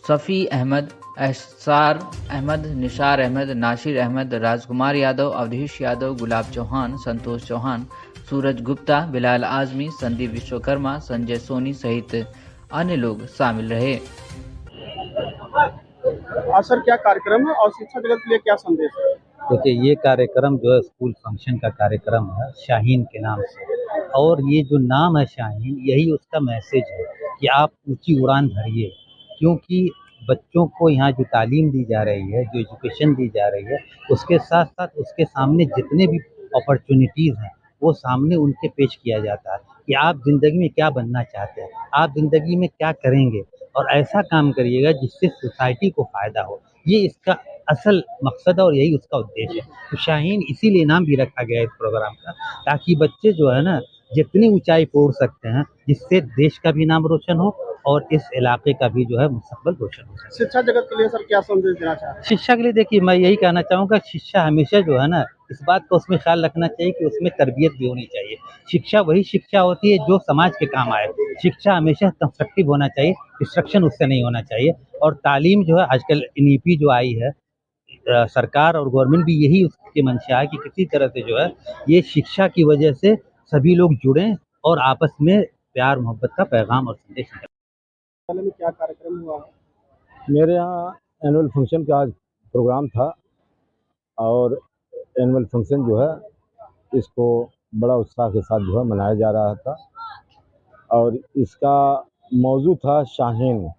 सफ़ी अहमद, एहसार अहमद, निशार अहमद, नासिर अहमद, राजकुमार यादव, अवधेश यादव, गुलाब चौहान, संतोष चौहान, सूरज गुप्ता, बिलाल आजमी, संदीप विश्वकर्मा, संजय सोनी सहित अन्य लोग शामिल रहे। सर, क्या कार्यक्रम है और शिक्षा जगत के लिए क्या संदेश है? देखिए, ये कार्यक्रम जो है स्कूल फंक्शन का कार्यक्रम है शाहीन के नाम से, और ये जो नाम है शाहीन, यही उसका मैसेज है कि आप ऊंची उड़ान भरिए, क्योंकि बच्चों को यहाँ जो तालीम दी जा रही है, जो एजुकेशन दी जा रही है, उसके साथ साथ उसके सामने जितने भी अपॉर्चुनिटीज़ हैं वो सामने उनके पेश किया जाता है कि आप ज़िंदगी में क्या बनना चाहते हैं, आप ज़िंदगी में क्या करेंगे और ऐसा काम करिएगा जिससे सोसाइटी को फ़ायदा हो। ये इसका असल मकसद है और यही उसका उद्देश्य है। तो शाहीन इसीलिए नाम भी रखा गया है इस प्रोग्राम का, ताकि बच्चे जो है ना जितनी ऊंचाई पोड़ सकते हैं, जिससे देश का भी नाम रोशन हो और इस इलाके का भी जो है मुस्तकबिल रोशन हो सके। शिक्षा जगत के लिए सर क्या संदेश देना चाह रहे हैं? शिक्षा के लिए देखिए मैं यही कहना चाहूँगा, शिक्षा हमेशा जो है ना इस बात का उसमें ख्याल रखना चाहिए कि उसमें तरबियत भी होनी चाहिए। शिक्षा वही शिक्षा होती है जो समाज के काम आए। शिक्षा हमेशा कंस्ट्रक्टिव होना चाहिए, डिस्ट्रक्शन उससे नहीं होना चाहिए। और तालीम जो है आजकल NEP जो आई है, सरकार और गवर्नमेंट भी यही उसकी मंशा है कि किसी तरह से जो है ये शिक्षा की वजह से सभी लोग जुड़ें और आपस में प्यार मोहब्बत का पैगाम और संदेश दें। में क्या कार्यक्रम हुआ है? मेरे यहाँ एनुअल फंक्शन का आज प्रोग्राम था और एनुअल फंक्शन जो है इसको बड़ा उत्साह के साथ जो है मनाया जा रहा था और इसका मौजू था शाहीन।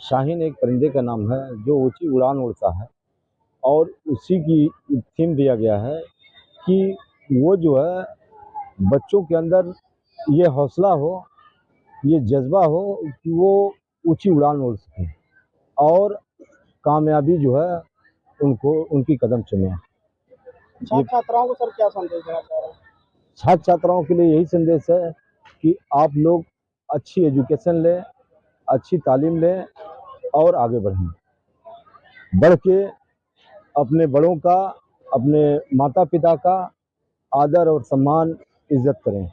शाहीन एक परिंदे का नाम है जो ऊंची उड़ान उड़ता है और उसी की थीम दिया गया है कि वो जो है बच्चों के अंदर ये हौसला हो, ये जज्बा हो कि वो ऊंची उड़ान उड़ सकें और कामयाबी जो है उनको उनकी कदम चुमे। छात्र छात्राओं को सर क्या संदेश देना चाह रहे हैं? छात्र छात्राओं के लिए यही संदेश है कि आप लोग अच्छी एजुकेशन लें, अच्छी तालीम लें और आगे बढ़ें। बढ़ के अपने बड़ों का, अपने माता पिता का आदर और सम्मान इज्जत करें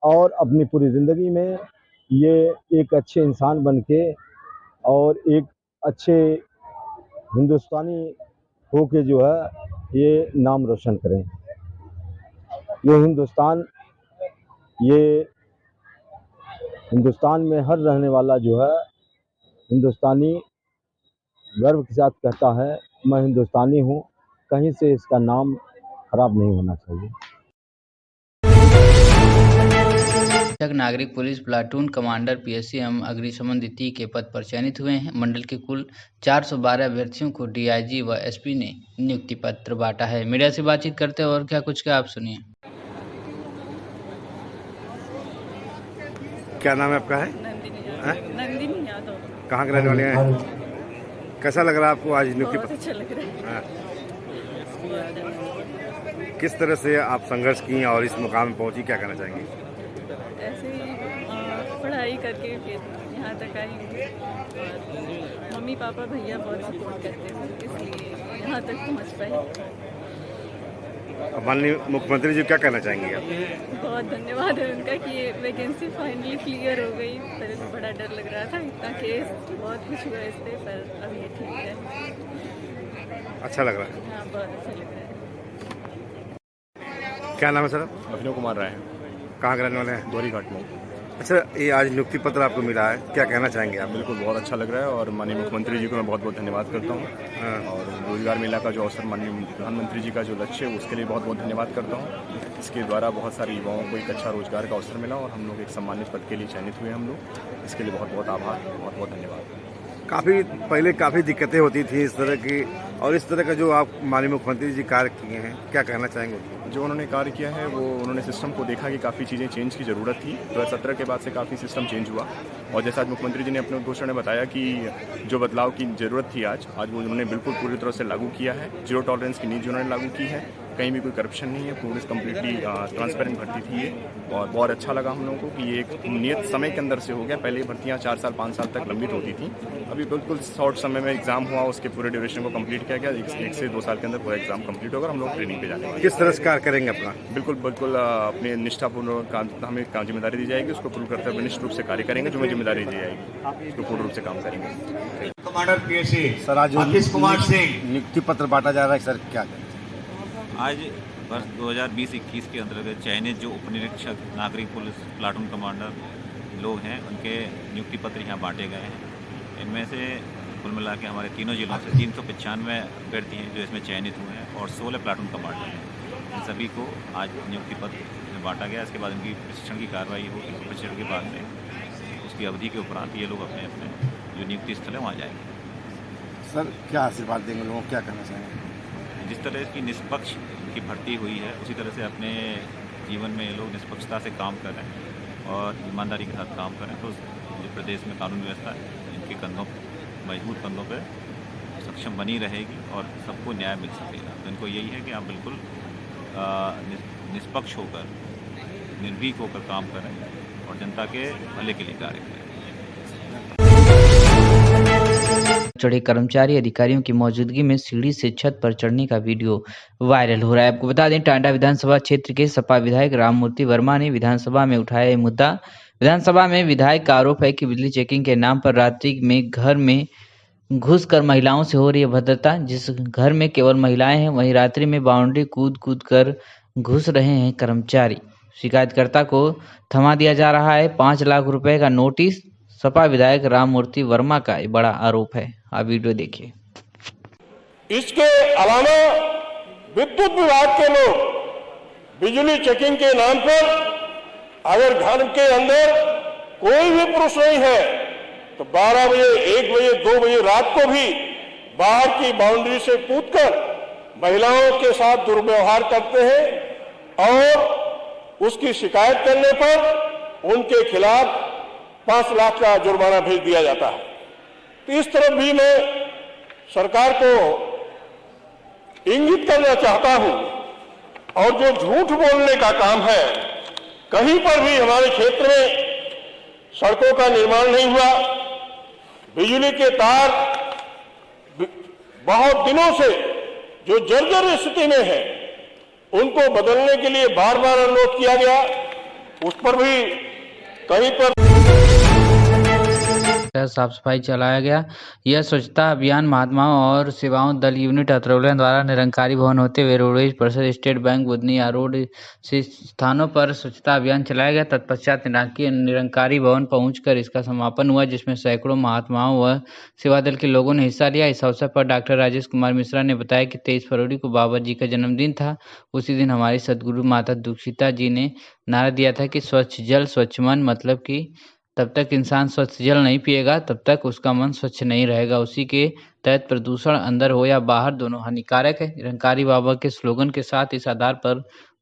और अपनी पूरी ज़िंदगी में ये एक अच्छे इंसान बन के और एक अच्छे हिंदुस्तानी हो के जो है ये नाम रोशन करें। ये हिंदुस्तान में हर रहने वाला जो है हिंदुस्तानी गर्व के साथ कहता है मैं हिंदुस्तानी हूँ, कहीं से इसका नाम खराब नहीं होना चाहिए। नागरिक पुलिस प्लाटून कमांडर PSC एवं अग्निशमन द्वितीय के पद पर चयनित हुए हैं। मंडल के कुल 412 अभ्यर्थियों को DIG व SP ने नियुक्ति पत्र बांटा है। मीडिया से बातचीत करते हैं और क्या कुछ का आप सुनिए। क्या नाम है आपका? है नंदिनी यादव। कहाँ के रहने वाले हैं? कैसा लग रहा है आपको आज नियुक्ति बहुत अच्छा लग रहा है। किस तरह से आप संघर्ष की और इस मुकाम में पहुंची, क्या कहना चाहेंगे? ऐसे ही पढ़ाई करके फिर यहाँ तक आई हूँ और मम्मी पापा भैया बहुत सपोर्ट करते हैं, इसलिए यहाँ तक पहुँच पाई। माननीय मुख्यमंत्री जी क्या कहना चाहेंगे आप? बहुत धन्यवाद है उनका कि ये वैकेंसी फाइनली क्लियर हो गई। पहले तो बड़ा डर लग रहा था, इतना केस बहुत कुछ हुआ इस पर, पर अब ये ठीक है। अच्छा लग रहा है? हाँ, बहुत अच्छा लग रहा है। क्या नाम है सर? अभिनव कुमार राय। कहाँ के रहने वाले हैं? दोहरी घाट में। अच्छा, ये आज नियुक्ति पत्र आपको मिला है, क्या कहना चाहेंगे आप? बिल्कुल बहुत अच्छा लग रहा है और माननीय मुख्यमंत्री जी को मैं बहुत बहुत धन्यवाद करता हूँ और रोजगार मेला का जो अवसर माननीय प्रधानमंत्री जी का जो लक्ष्य है उसके लिए बहुत बहुत धन्यवाद करता हूँ। इसके द्वारा बहुत सारे युवाओं को एक अच्छा रोजगार का अवसर मिला और हम लोग एक सम्मानित पद के लिए चयनित हुए हम लोग। इसके लिए बहुत बहुत आभार, बहुत बहुत धन्यवाद। काफ़ी दिक्कतें होती थी इस तरह की, और इस तरह का जो आप माननीय मुख्यमंत्री जी कार्य किए हैं, क्या कहना चाहेंगे? जो उन्होंने कार्य किया है वो उन्होंने सिस्टम को देखा कि काफ़ी चीज़ें चेंज की ज़रूरत थी। 2017 के बाद से काफ़ी सिस्टम चेंज हुआ और जैसा आज मुख्यमंत्री जी ने अपने उद्घोषणा में बताया कि जो बदलाव की ज़रूरत थी आज वो उन्होंने बिल्कुल पूरी तरह से लागू किया है। जीरो टॉलरेंस की नीति उन्होंने लागू की है, कहीं भी कोई करप्शन नहीं है, पुलिस कम्प्लीटली ट्रांसपेरेंट भर्ती थी ये और बहुत अच्छा लगा हम लोगों को कि ये एक नियत समय के अंदर से हो गया। पहले भर्तियाँ 4 साल 5 साल तक लंबित होती थी, अभी बिल्कुल शॉर्ट समय में एग्जाम हुआ, उसके पूरे ड्यूरेशन को कंप्लीट किया गया। 1 से 2 साल के अंदर पूरा एग्जाम कंप्लीट होगा, हम लोग ट्रेनिंग पे जाने वाले। किस तरह से कार्य करेंगे अपना? बिल्कुल अपने निष्ठापूर्ण हमें जिम्मेदारी दी जाएगी, उसको पूर्ण करते हुए निष्ठ रूप से कार्य करेंगे। जो हमें जिम्मेदारी दी जाएगी उसको पूर्ण रूप से काम करेंगे। कमांडर PSC सर, आज आशीष कुमार सिंह नियुक्ति पत्र बांटा जा रहा है सर, क्या करें? आज वर्ष 2020-21 के अंतर्गत चयनित जो उप निरीक्षक नागरिक पुलिस प्लाटून कमांडर लोग हैं उनके नियुक्ति पत्र यहाँ बांटे गए हैं। इनमें से कुल मिला के हमारे तीनों जिलों से 395 अभ्यर्थी हैं जो इसमें चयनित हुए हैं और 16 प्लाटून कमांडर हैं। इन सभी को आज नियुक्ति पत्र बांटा गया। इसके बाद इनकी प्रशिक्षण की कार्रवाई होगी। प्रशिक्षण के बाद में उसकी अवधि के उपरांत ये लोग अपने अपने जो नियुक्ति स्थल है वहाँ जाएंगे। सर, क्या आशीर्वाद देंगे लोगों को, क्या कहना चाहेंगे? जिस तरह की निष्पक्ष की भर्ती हुई है उसी तरह से अपने जीवन में ये लोग निष्पक्षता से काम कर रहे हैं और ईमानदारी के साथ काम करें तो जो प्रदेश में कानून व्यवस्था है इनके कंधों मजबूत कंधों पर सक्षम बनी रहेगी और सबको न्याय मिल सकेगा। तो इनको यही है कि आप बिल्कुल निष्पक्ष होकर, निर्भीक होकर काम करें और जनता के भले के लिए कार्य करें। चढ़े कर्मचारी अधिकारियों की मौजूदगी में सीढ़ी से छत पर चढ़ने का वीडियो वायरल हो रहा है। आपको बता दें, टांडा विधानसभा क्षेत्र के सपा विधायक राममूर्ति वर्मा ने विधानसभा में उठाया यह मुद्दा। विधानसभा में विधायक का आरोप है कि बिजली चेकिंग के नाम पर रात्रि में घर में घुसकर महिलाओं से हो रही है भद्रता। जिस घर में केवल महिलाएं हैं, वहीं रात्रि में बाउंड्री कूद कूद कर घुस रहे हैं कर्मचारी। शिकायतकर्ता को थमा दिया जा रहा है। 5 लाख रुपए का नोटिस। सपा विधायक राममूर्ति वर्मा का ये बड़ा आरोप है। आप वीडियो देखिए। इसके अलावा विद्युत विभाग के लोग बिजली चेकिंग के नाम पर अगर घर के अंदर कोई भी पुरुष नहीं है तो 12 बजे, 1 बजे, 2 बजे रात को भी बाहर की बाउंड्री से कूदकर महिलाओं के साथ दुर्व्यवहार करते हैं और उसकी शिकायत करने पर उनके खिलाफ 5 लाख का जुर्माना भेज दिया जाता है। तो इस तरफ भी मैं सरकार को इंगित करना चाहता हूं और जो झूठ बोलने का काम है, कहीं पर भी हमारे क्षेत्र में सड़कों का निर्माण नहीं हुआ, बिजली के तार बहुत दिनों से जो जर्जर स्थिति में है उनको बदलने के लिए बार बार अनुरोध किया गया, उस पर भी कहीं पर साफ सफाई चलाया गया। यह स्वच्छता अभियान महात्माओं और सेवाओं दल यूनिट अतरौलिया द्वारा निरंकारी भवन होते हुए रोडवेज परिषद, स्टेट बैंक, बुधनिया रोड से स्थानों पर स्वच्छता अभियान चलाया गया। तत्पश्चात निरंकारी भवन पहुंचकर इसका समापन हुआ, जिसमें सैकड़ों महात्माओं व सेवा दल के लोगों ने हिस्सा लिया। इस अवसर पर डॉक्टर राजेश कुमार मिश्रा ने बताया कि 23 फरवरी को बाबा जी का जन्मदिन था। उसी दिन हमारी सदगुरु माता दीक्षिता जी ने नारा दिया था कि स्वच्छ जल स्वच्छ मन, मतलब कि तब तक इंसान स्वच्छ जल नहीं पिएगा तब तक उसका मन स्वच्छ नहीं रहेगा। उसी के तहत प्रदूषण अंदर हो या बाहर दोनों हानिकारक है। निरंकारी बाबा के स्लोगन के साथ इस आधार पर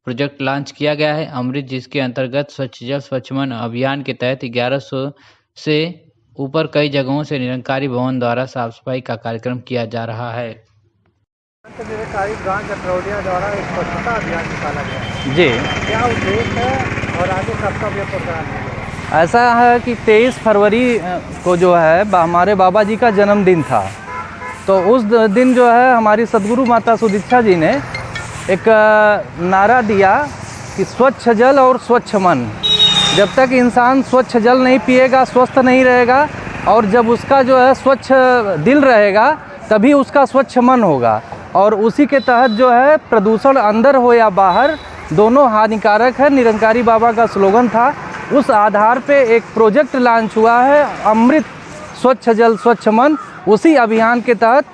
प्रोजेक्ट लॉन्च किया गया है अमृत, जिसके अंतर्गत स्वच्छ जल स्वच्छ मन अभियान के तहत 1100 से ऊपर कई जगहों से निरंकारी भवन द्वारा साफ सफाई का कार्यक्रम किया जा रहा है। निरंकारी ब्रांच अतरौलिया द्वारा एक स्वच्छता अभियान निकाला गया जी, क्या उद्देश्य है और आगे कब तक यह प्रोग्राम है? ऐसा है कि 23 फरवरी को जो है हमारे बाबा जी का जन्मदिन था, तो उस दिन जो है हमारी सदगुरु माता सुदीक्षा जी ने एक नारा दिया कि स्वच्छ जल और स्वच्छ मन। जब तक इंसान स्वच्छ जल नहीं पिएगा स्वस्थ नहीं रहेगा, और जब उसका जो है स्वच्छ दिल रहेगा तभी उसका स्वच्छ मन होगा। और उसी के तहत जो है प्रदूषण अंदर हो या बाहर दोनों हानिकारक है, निरंकारी बाबा का स्लोगन था। उस आधार पे एक प्रोजेक्ट लॉन्च हुआ है अमृत स्वच्छ जल स्वच्छ मन। उसी अभियान के तहत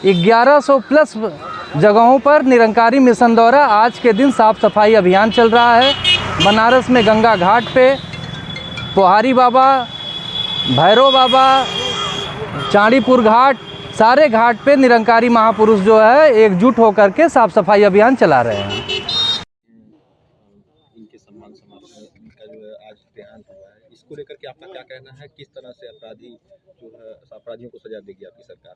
1100 प्लस जगहों पर निरंकारी मिशन द्वारा आज के दिन साफ सफाई अभियान चल रहा है। बनारस में गंगा घाट पे, पोहारी बाबा, भैरव बाबा, चांदीपुर घाट, सारे घाट पे निरंकारी महापुरुष जो है एकजुट होकर के साफ सफाई अभियान चला रहे हैं। इसको लेकर के आपका क्या कहना है? किस तरह से अपराधियों को सजा देगी आपकी सरकार?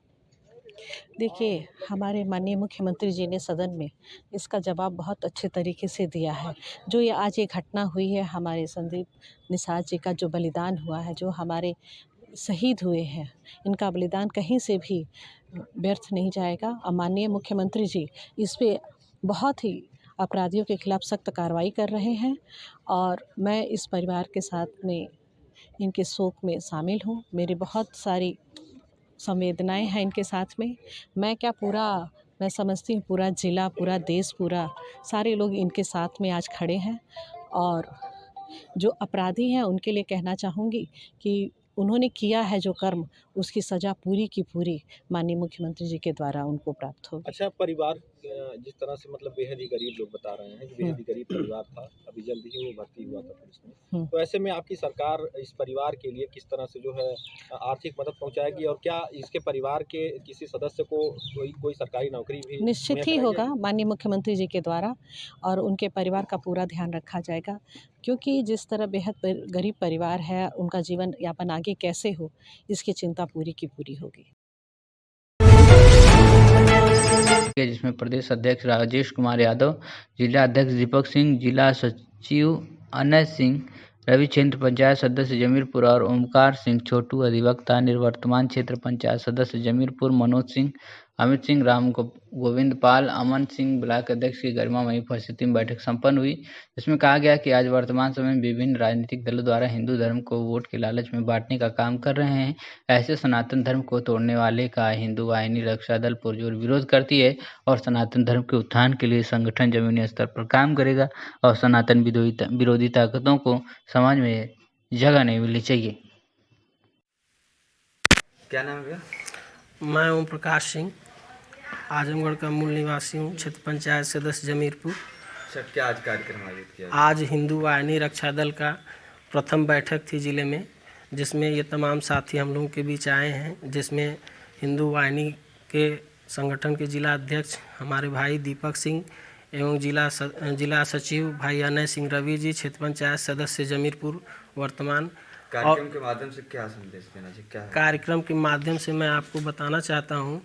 देखिए, हमारे माननीय मुख्यमंत्री जी ने सदन में इसका जवाब बहुत अच्छे तरीके से दिया है। जो ये आज ये घटना हुई है, हमारे संदीप निसार जी का जो बलिदान हुआ है, जो हमारे शहीद हुए हैं, इनका बलिदान कहीं से भी व्यर्थ नहीं जाएगा। और माननीय मुख्यमंत्री जी इस पे बहुत ही अपराधियों के खिलाफ सख्त कार्रवाई कर रहे हैं और मैं इस परिवार के साथ में इनके शोक में शामिल हूँ। मेरी बहुत सारी संवेदनाएं हैं इनके साथ में। मैं समझती हूँ पूरा ज़िला, पूरा देश, पूरा सारे लोग इनके साथ में आज खड़े हैं। और जो अपराधी हैं उनके लिए कहना चाहूँगी कि उन्होंने किया है जो कर्म, उसकी सज़ा पूरी की पूरी माननीय मुख्यमंत्री जी के द्वारा उनको प्राप्त होगी। अच्छा, परिवार जिस तरह से मतलब बेहद ही गरीब लोग बता रहे हैं कि बेहद ही गरीब परिवार था, अभी जल्द ही वो भर्ती हुआ था पुलिस में, तो ऐसे में आपकी सरकार इस परिवार के लिए किस तरह से जो है आर्थिक मदद पहुंचाएगी? और क्या इसके परिवार के किसी सदस्य को कोई सरकारी नौकरी भी निश्चित ही होगा माननीय मुख्यमंत्री जी के द्वारा, और उनके परिवार का पूरा ध्यान रखा जाएगा। क्योंकि जिस तरह बेहद गरीब परिवार है, उनका जीवन यापन आगे कैसे हो, इसकी चिंता पूरी की पूरी होगी। किया, जिसमें प्रदेश अध्यक्ष राजेश कुमार यादव, जिला अध्यक्ष दीपक सिंह, जिला सचिव अनय सिंह, रविचंद्र पंचायत सदस्य जमीरपुर और ओमकार सिंह छोटू अधिवक्ता, निवर्तमान क्षेत्र पंचायत सदस्य जमीरपुर मनोज सिंह, अमित सिंह, राम गोविंद पाल, अमन सिंह ब्लॉक अध्यक्ष की गरिमामयी उपस्थिति में बैठक संपन्न हुई, जिसमें कहा गया कि आज वर्तमान समय में विभिन्न राजनीतिक दलों द्वारा हिंदू धर्म को वोट के लालच में बांटने का काम कर रहे हैं। ऐसे सनातन धर्म को तोड़ने वाले का हिंदू वाहिनी रक्षा दल पुरजोर विरोध करती है और सनातन धर्म के उत्थान के लिए संगठन जमीनी स्तर पर काम करेगा और सनातन विरोधी ताकतों को समाज में जगह नहीं मिलनी चाहिए। क्या नाम है भैया? मैं ओम प्रकाश सिंह, आजमगढ़ का मूल निवासी हूँ, क्षेत्र पंचायत सदस्य जमीरपुर। सर, क्या आज कार्यक्रम आयोजित किया? आज हिंदू वाहिनी रक्षा दल का प्रथम बैठक थी जिले में, जिसमें ये तमाम साथी हम लोगों के बीच आए हैं, जिसमें हिंदू वाहिनी के संगठन के जिला अध्यक्ष हमारे भाई दीपक सिंह एवं जिला सचिव भाई अनय सिंह रवि जी, क्षेत्र पंचायत सदस्य जमीरपुर वर्तमान। कार्यक्रम के माध्यम से क्या संदेश देना चाहिए? क्या कार्यक्रम के माध्यम से मैं आपको बताना चाहता हूँ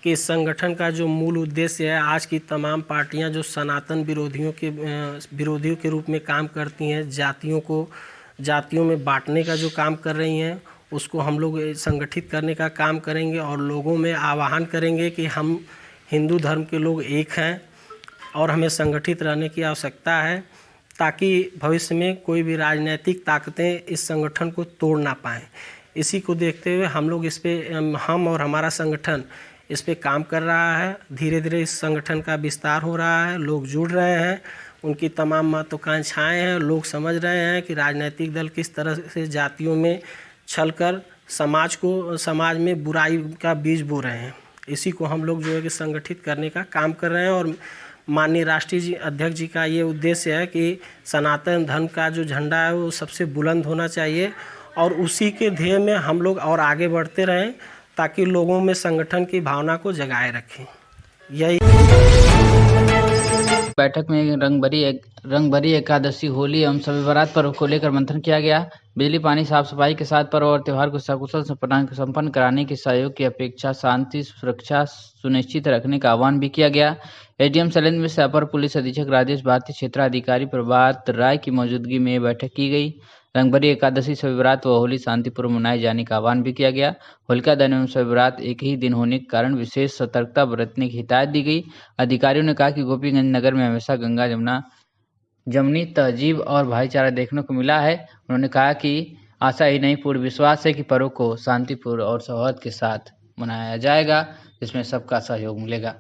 कि इस संगठन का जो मूल उद्देश्य है, आज की तमाम पार्टियां जो सनातन विरोधियों के रूप में काम करती हैं, जातियों में बांटने का जो काम कर रही हैं, उसको हम लोग संगठित करने का काम करेंगे और लोगों में आह्वान करेंगे कि हम हिंदू धर्म के लोग एक हैं और हमें संगठित रहने की आवश्यकता है, ताकि भविष्य में कोई भी राजनीतिक ताकतें इस संगठन को तोड़ ना पाएँ। इसी को देखते हुए हम लोग हम और हमारा संगठन इस पे काम कर रहा है। धीरे धीरे इस संगठन का विस्तार हो रहा है, लोग जुड़ रहे हैं, उनकी तमाम महत्वाकांक्षाएँ हैं, लोग समझ रहे हैं कि राजनीतिक दल किस तरह से जातियों में छलकर समाज में बुराई का बीज बो रहे हैं। इसी को हम लोग जो है कि संगठित करने का काम कर रहे हैं और माननीय राष्ट्रीय अध्यक्ष जी का ये उद्देश्य है कि सनातन धर्म का जो झंडा है वो सबसे बुलंद होना चाहिए और उसी के ध्येय में हम लोग और आगे बढ़ते रहें, ताकि लोगों में संगठन की भावना को जगाए रखें। यही बैठक में रंगभरी एकादशी, होली एवं शब बारात पर्व को लेकर मंथन किया गया। बिजली, पानी, साफ सफाई के साथ पर्व और त्यौहार को सकुशल संपन्न कराने के सहयोग की अपेक्षा शांति सुरक्षा सुनिश्चित रखने का आह्वान भी किया गया। एसडीएम सैलेंद्र में से अपर पुलिस अधीक्षक राजेश भारती, क्षेत्राधिकारी प्रभात राय की मौजूदगी में बैठक की गई। रंगभरी एकादशी, शब बारात व होली शांतिपूर्वक मनाए जाने का आह्वान भी किया गया। होलिका दहन एवं शब बारात एक ही दिन होने के कारण विशेष सतर्कता बरतने की हिदायत दी गई। अधिकारियों ने कहा कि गोपीगंज नगर में हमेशा गंगा जमनी तहजीब और भाईचारा देखने को मिला है। उन्होंने कहा कि आशा ही नहीं पूर्ण विश्वास है कि पर्व को शांतिपूर्ण और सौहार्द के साथ मनाया जाएगा, जिसमें सबका सहयोग मिलेगा।